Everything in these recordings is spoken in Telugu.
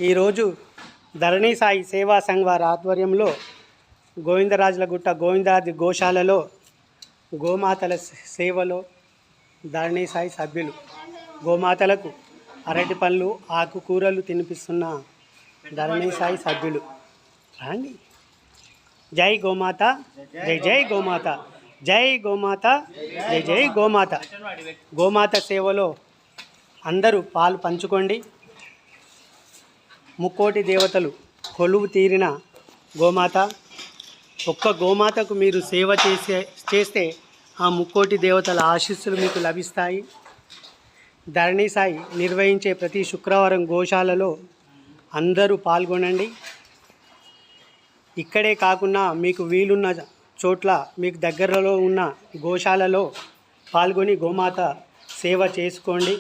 ఈరోజు ధరణి సాయి సేవా సంఘ్ వారి ఆధ్వర్యంలో గోవిందరాజులగుట్ట గోవిందాది గోశాలలో గోమాతల సేవలో ధరణి సాయి సభ్యులు గోమాతలకు అరటి పళ్ళు ఆకుకూరలు తినిపిస్తున్న ధరణి సాయి సభ్యులు రండి. జై గోమాత, జై జై గోమాత, జై గోమాత, జై జై గోమాత. గోమాత సేవలో అందరూ పాలు పంచుకోండి. ముక్కోటి దేవతలు కొలువు తీరిన గోమాత. ఒక్క గోమాతకు మీరు సేవ చేస్తే ఆ ముక్కోటి దేవతల ఆశీస్సులు మీకు లభిస్తాయి. ధరణి సాయి నిర్వహించే ప్రతి శుక్రవారం గోశాలలో అందరూ పాల్గొనండి. ఇక్కడే కాకుండా మీకు వీలున్న చోట్ల మీకు దగ్గరలో ఉన్న గోశాలలో పాల్గొని గోమాత సేవ చేసుకోండి.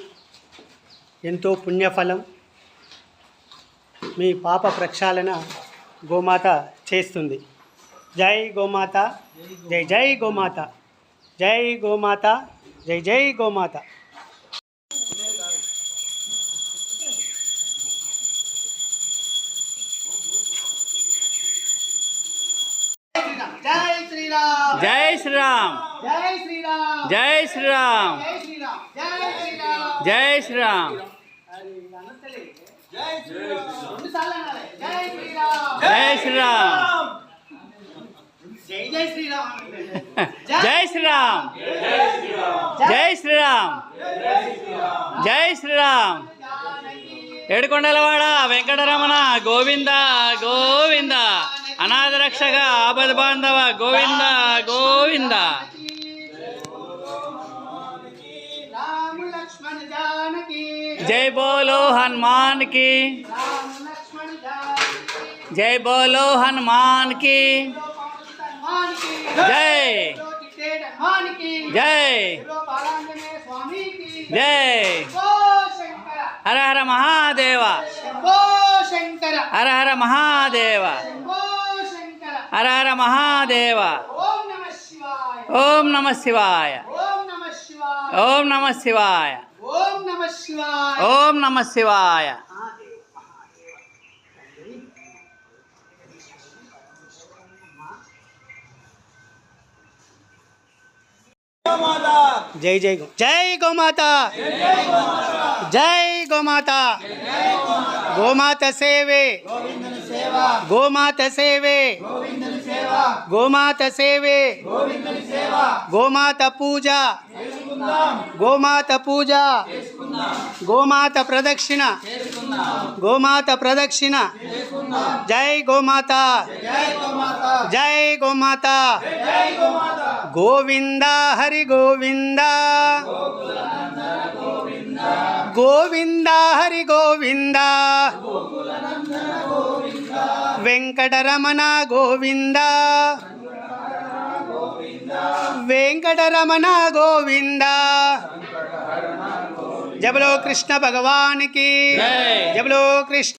ఎంతో పుణ్యఫలం. మీ పాప ప్రక్షాళన గోమాత చేస్తుంది. జై గోమాత, జై జై గోమాత, జై గోమాత, జై జై గోమాత. జై శ్రీరామ్, జై శ్రీరామ్, జై శ్రీరామ్, జై శ్రీరామ్, జై శ్రీరామ్, జై శ్రీరామ్, జై శ్రీరామ్, జై శ్రీరామ్, జై శ్రీరామ్, జై జై శ్రీరామ్, జై శ్రీరామ్, జై శ్రీరామ్, జై శ్రీరామ్. ఏడుకొండలవాడ వెంకటరమణ గోవింద గోవింద, అనాథ రక్షక ఆపద బాంధవ గోవింద గోవింద. జై బోలో హనుమాన్ కి, జై బోలో హనుమాన్ కి, జై జై జై. హర హర మహాదేవ, హర హర మహాదేవ, హర హర మహాదేవ. ఓం నమ శివాయ, ఓం నమ శివాయ, ఓం నమ శివాయ. జై జై గో, జై గోమాత, జై గోమాత. గోమాత సేవే, గోమాత సేవే, గోమాత సేవే, గోమాత పూజ, గోమాత పూజ, గోమాత ప్రదక్షిణ, గోమాత ప్రదక్షిణ. జై గోమాత, జై గోమాత. గోవింద హరి గోవింద, గోవింద హరి గోవింద, వెంకటరమణ గోవింద, వెంకటరమణ గోవింద. జబలో కృష్ణ భగవాన్ కి, జబలో కృష్ణ.